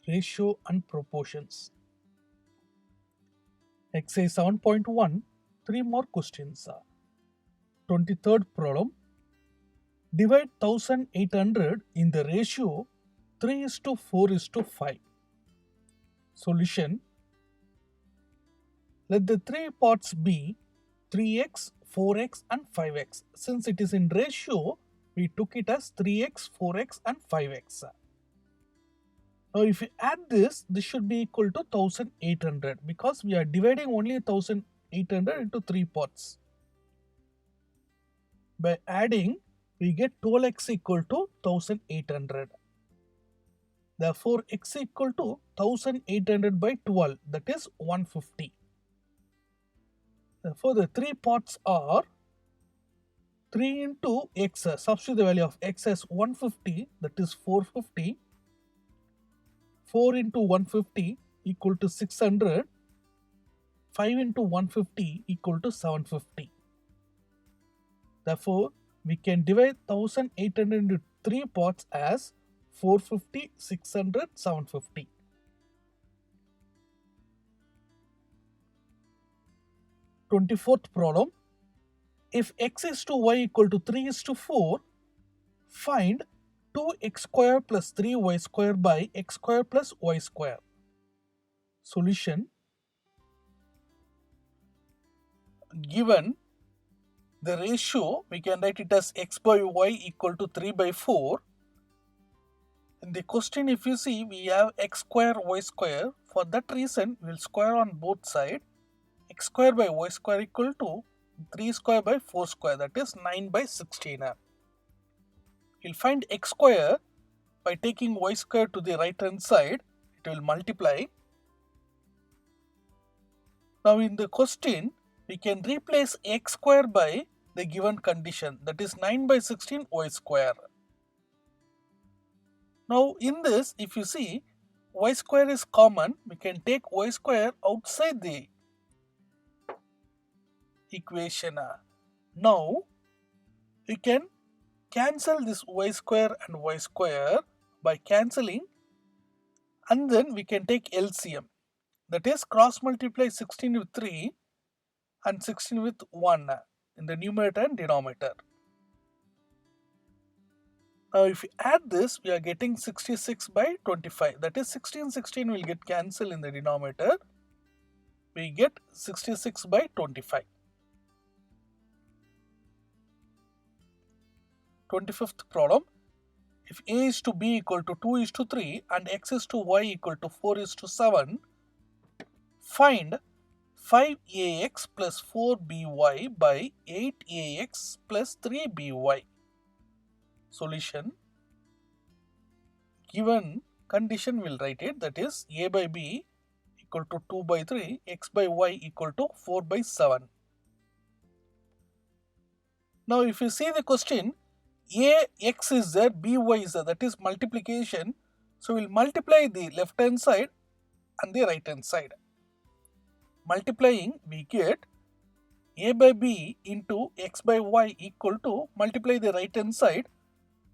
ratio and proportions. Exercise 7.1, 3 more questions. 23rd problem. Divide 1800 in the ratio 3 is to 4 is to 5. Solution. Let the three parts be 3x, 4x and 5x. Since it is in ratio, we took it as 3x, 4x and 5x. Now if you add this should be equal to 1800 because we are dividing only 1800 into 3 parts. By adding, we get 12x equal to 1800. Therefore, x equal to 1800 by 12, that is 150. Therefore, the three parts are 3 into x, substitute the value of x as 150, that is 450. 4 into 150 equal to 600. 5 into 150 equal to 750. Therefore, we can divide 1800 into 3 parts as 450, 600, 750. 24th problem. If x is to y equal to 3 is to 4, find 2x square plus 3y square by x square plus y square. Solution. Given the ratio, we can write it as x by y equal to 3 by 4. In the question, if you see, we have x square, y square. For that reason, we will square on both sides. X square by y square equal to 3 square by 4 square, that is 9 by 16. We will find x square by taking y square to the right hand side. It will multiply. Now in the question, we can replace x square by the given condition, that is 9 by 16 y square. Now in this, if you see, y square is common, we can take y square outside the equation. Now we can cancel this y square and y square by cancelling, and then we can take LCM, that is cross multiply 16 with 3 and 16 with 1 in the numerator and denominator. Now if we add this, we are getting 66 by 25, that is 16 will get cancelled in the denominator. We get 66 by 25. 25th problem. If a is to b equal to 2 is to 3 and x is to y equal to 4 is to 7, find 5ax plus 4by by 8ax plus 3by. Solution. Given condition, we'll write it, that is a by b equal to 2 by 3, x by y equal to 4 by 7. Now if you see the question, ax is there, by is there, that is multiplication. So we'll multiply the left hand side and the right hand side. Multiplying, we get a by b into x by y equal to, multiply the right hand side,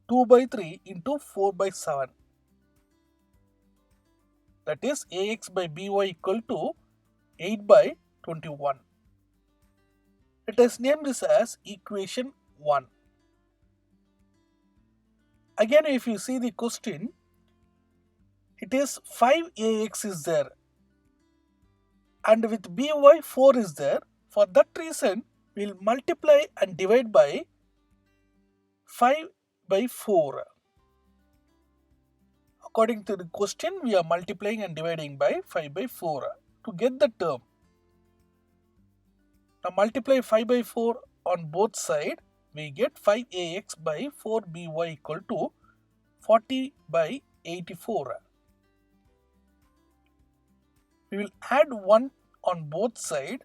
2 by 3 into 4 by 7. That is ax by by equal to 8 by 21. Let us name this as equation 1. Again, if you see the question, it is 5ax is there and with by 4 is there. For that reason, we will multiply and divide by 5 by 4. According to the question, we are multiplying and dividing by 5 by 4 to get the term. Now multiply 5 by 4 on both sides, we get 5ax by 4by equal to 40 by 84. We will add 1 on both sides.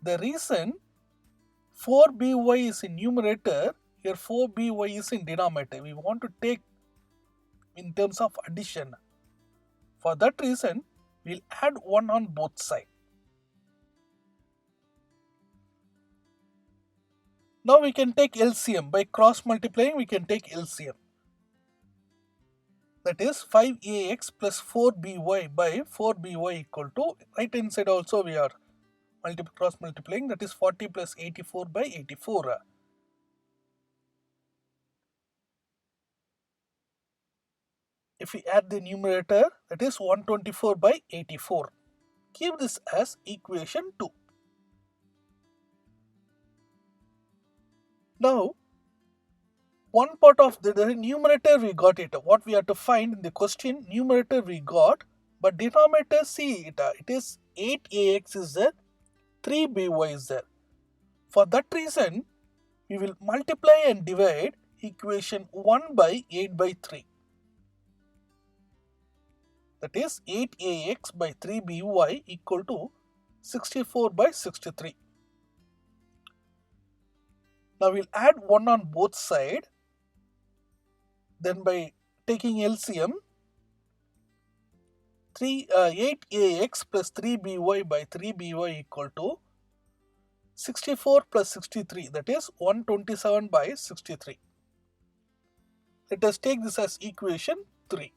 The reason 4by is in numerator, here 4by is in denominator. We want to take in terms of addition. For that reason, we will add 1 on both sides. Now we can take LCM. By cross multiplying, we can take LCM. that is 5ax plus 4by by 4by equal to, right hand side also we are cross multiplying, that is 40 plus 84 by 84. If we add the numerator, that is 124 by 84. Keep this as equation 2. Now, one part of the numerator we got it. What we have to find in the question, numerator we got, but denominator see it. It is 8ax is there, 3by is there. For that reason, we will multiply and divide equation 1 by 8 by 3. That is 8ax by 3by equal to 64 by 63. Now we'll add 1 on both sides. Then by taking LCM, 8ax plus 3by by 3by equal to 64 plus 63, that is 127 by 63. Let us take this as equation 3.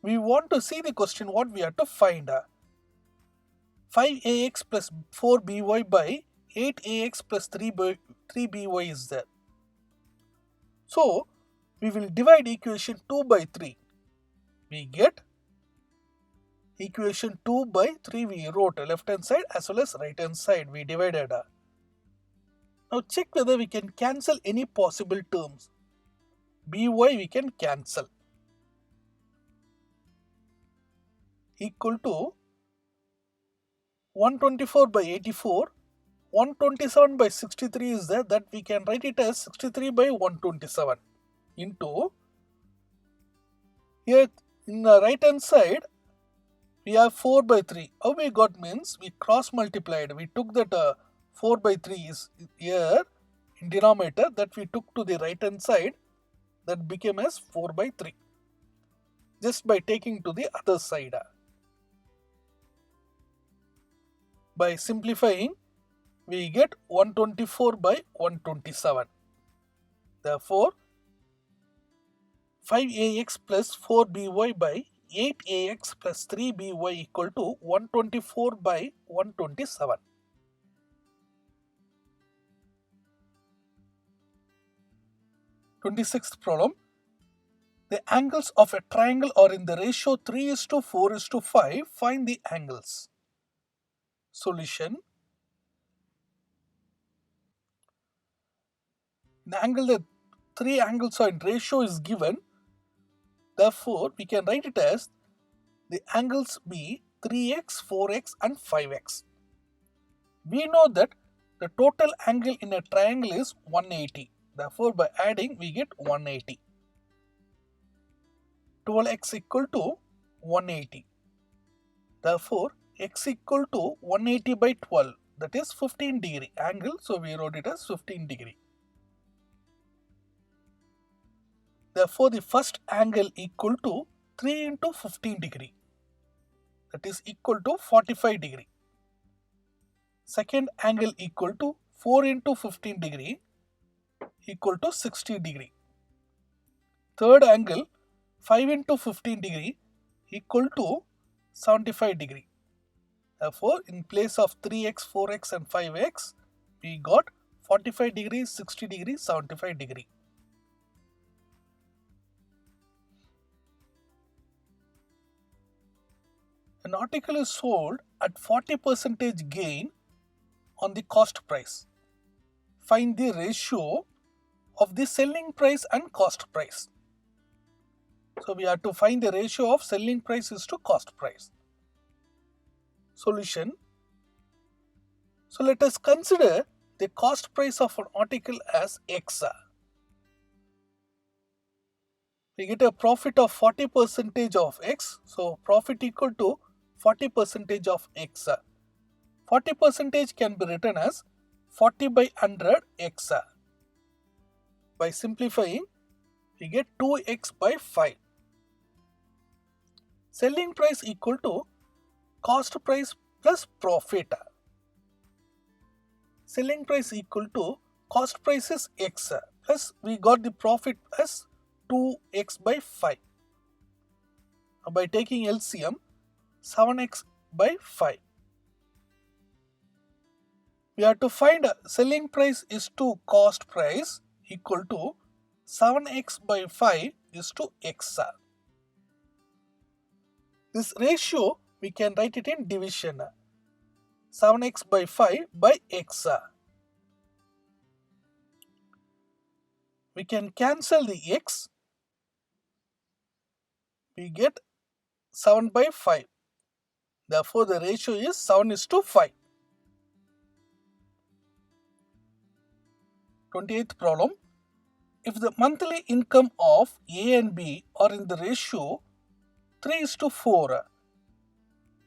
We want to see the question what we have to find. 5ax plus 4by by 8ax plus 3by is there. So, we will divide equation 2 by 3. We get equation 2 by 3 we wrote left hand side as well as right hand side we divided. Now check whether we can cancel any possible terms. by we can cancel. Equal to 124 by 84. 127 by 63 is there, that we can write it as 63 by 127 into, here in the right hand side we have 4 by 3. How we got means we cross multiplied. We took that 4 by 3 is here in denominator, that we took to the right hand side, that became as 4 by 3. Just by taking to the other side. By simplifying, we get 124 by 127. Therefore, 5ax plus 4by by 8ax plus 3by equal to 124 by 127. Twenty-sixth problem. The angles of a triangle are in the ratio 3:4:5. Find the angles. Solution. The angle, the three angles are in ratio is given. Therefore, we can write it as the angles be 3x, 4x and 5x. We know that the total angle in a triangle is 180. Therefore, by adding we get 180. 12x equal to 180. Therefore, x equal to 180 by 12, that is 15 degree angle. So, we wrote it as 15 degree. Therefore, the first angle equal to 3 into 15 degree, that is equal to 45 degree. Second angle equal to 4 into 15 degree equal to 60 degree. Third angle 5 into 15 degree equal to 75 degree. Therefore, in place of 3x, 4x and 5x, we got 45 degree, 60 degree, 75 degree. An article is sold at 40% gain on the cost price. Find the ratio of the selling price and cost price. So, we have to find the ratio of selling price is to cost price. Solution. So, let us consider the cost price of an article as X. We get a profit of 40% of X. So, profit equal to 40% of X. 40% can be written as 40 by 100 X. By simplifying, we get 2x by 5. Selling price equal to cost price plus profit. Selling price equal to cost price is X plus we got the profit as 2x by 5. By taking LCM, 7x by 5. We have to find selling price is to cost price equal to 7x by 5 is to x. This ratio we can write it in division. 7x by 5 by x. We can cancel the x. We get 7 by 5. Therefore, the ratio is 7 is to 5. 28th problem. If the monthly income of A and B are in the ratio 3 is to 4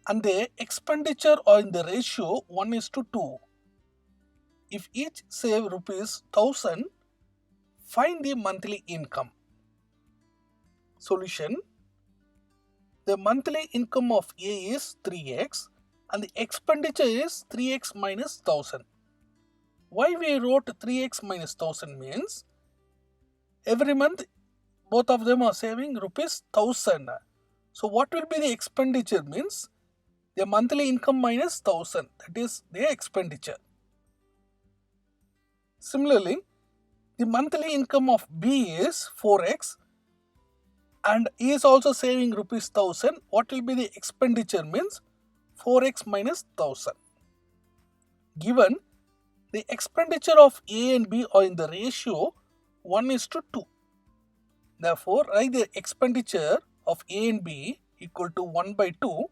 and the expenditure are in the ratio 1 is to 2, if each save rupees 1000, find the monthly income. Solution. The monthly income of A is 3x and the expenditure is 3x minus 1000. Why we wrote 3x minus 1000 means every month both of them are saving rupees 1000. So what will be the expenditure means the monthly income minus 1000, that is the expenditure. Similarly, the monthly income of B is 4x and he is also saving rupees 1000. What will be the expenditure means 4x minus 1000. Given the expenditure of A and B are in the ratio 1 is to 2. Therefore, write the expenditure of A and B equal to 1 by 2.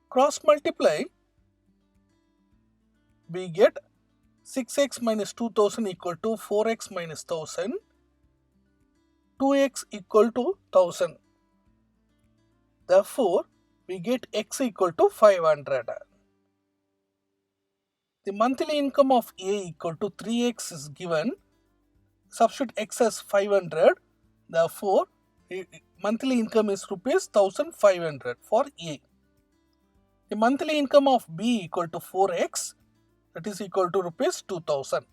Cross multiply, we get 6x minus 2000 equal to 4x minus 1000. 2x equal to 1000. Therefore, we get x equal to 500. The monthly income of A equal to 3x is given. Substitute x as 500. Therefore, monthly income is rupees 1500 for A. The monthly income of B equal to 4x, that is equal to rupees 2000.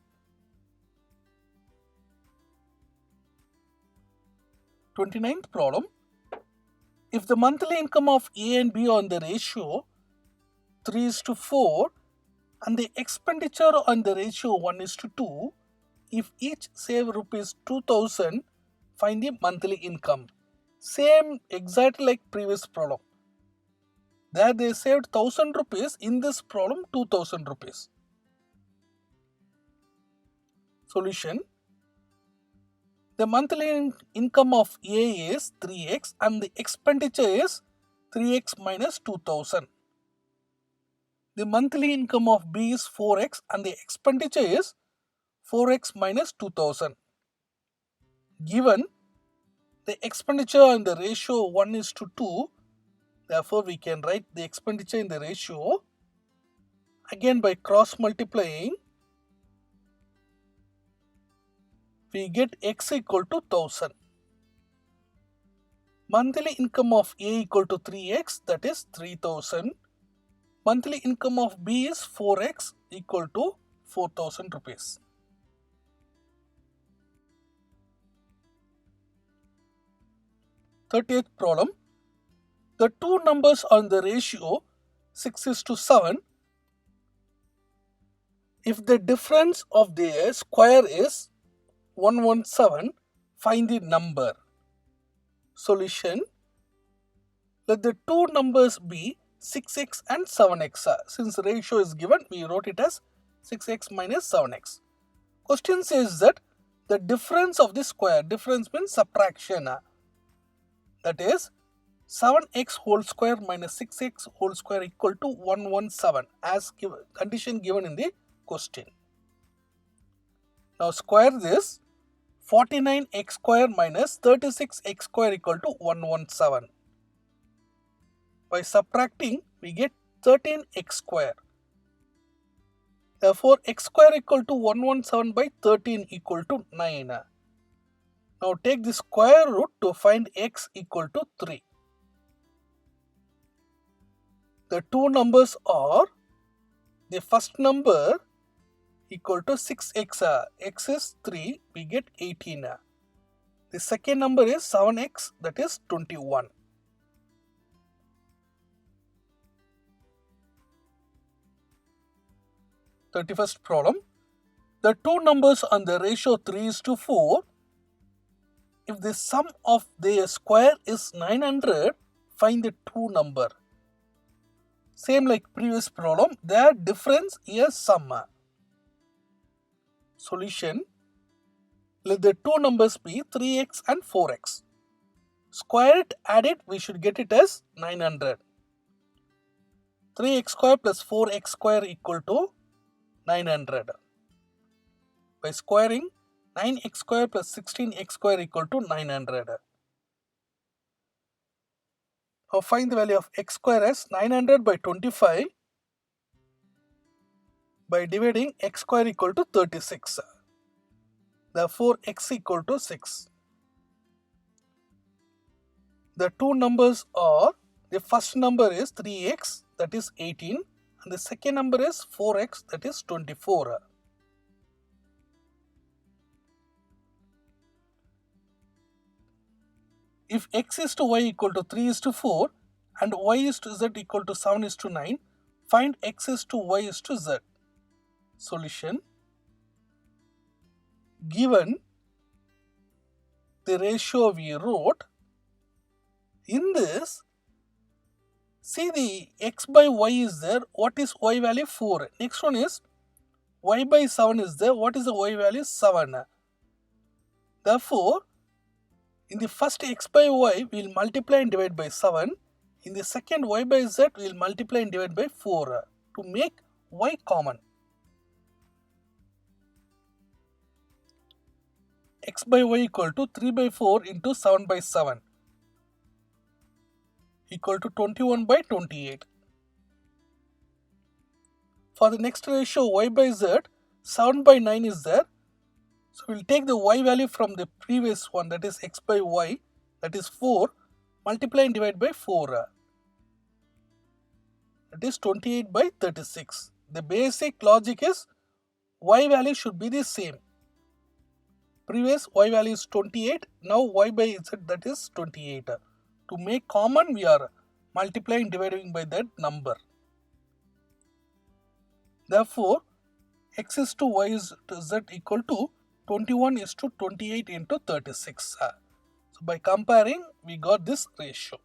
29th problem. If the monthly income of A and B on the ratio 3 is to 4 and the expenditure on the ratio 1 is to 2, if each save rupees 2000, find the monthly income. Same exactly like previous problem. There they saved 1000 rupees, in this problem 2000 rupees. Solution. The monthly income of A is 3x and the expenditure is 3x minus 2000. The monthly income of B is 4x and the expenditure is 4x minus 2000. Given the expenditure in the ratio 1 is to 2, therefore we can write the expenditure in the ratio. Again by cross multiplying, we get x equal to 1000. Monthly income of A equal to 3x, that is 3000. Monthly income of B is 4x equal to 4000 rupees. Thirtieth problem. The two numbers on the ratio 6 is to 7. If the difference of their square is 117, find the number. Solution. Let the two numbers be 6x and 7x. Since ratio is given, we wrote it as 6x minus 7x. Question says that the difference of the square, difference means subtraction. That is 7x whole square minus 6x whole square equal to 117 as condition given in the question. Now square this. 49x square minus 36x square equal to 117. By subtracting, we get 13x square. Therefore, x square equal to 117 by 13 equal to 9. Now take the square root to find x equal to 3. The two numbers are, the first number equal to 6x. X is 3, we get 18. The second number is 7x, that is 21. The 31st problem. The two numbers on the ratio 3:4. If the sum of their square is 900, find the two number. Same like previous problem, their difference is sum. Solution. Let the two numbers be 3x and 4x. Square it, add it, we should get it as 900. 3x square plus 4x square equal to 900. By squaring, 9x square plus 16x square equal to 900. Now find the value of x square as 900 by 25 by dividing x square equal to 36. Therefore, x equal to 6. The two numbers are, the first number is 3x, that is 18, and the second number is 4x, that is 24. If x is to y equal to 3:4 and y is to z equal to 7:9, find x is to y is to z. Solution. Given the ratio we wrote, in this, see the x by y is there. What is y value? 4. Next one is y by 7 is there. What is the y value? 7. Therefore, in the first x by y, we will multiply and divide by 7. In the second y by z, we will multiply and divide by 4 to make y common. X by y equal to 3 by 4 into 7 by 7 equal to 21 by 28. For the next ratio y by z, 7 by 9 is there. So we will take the y value from the previous one, that is x by y, that is 4, multiply and divide by 4. That is 28 by 36. The basic logic is y value should be the same. Previous y value is 28, now y by z, that is 28. To make common, we are multiplying dividing by that number. Therefore, x is to y is to z equal to 21 is to 28 into 36. So by comparing, we got this ratio.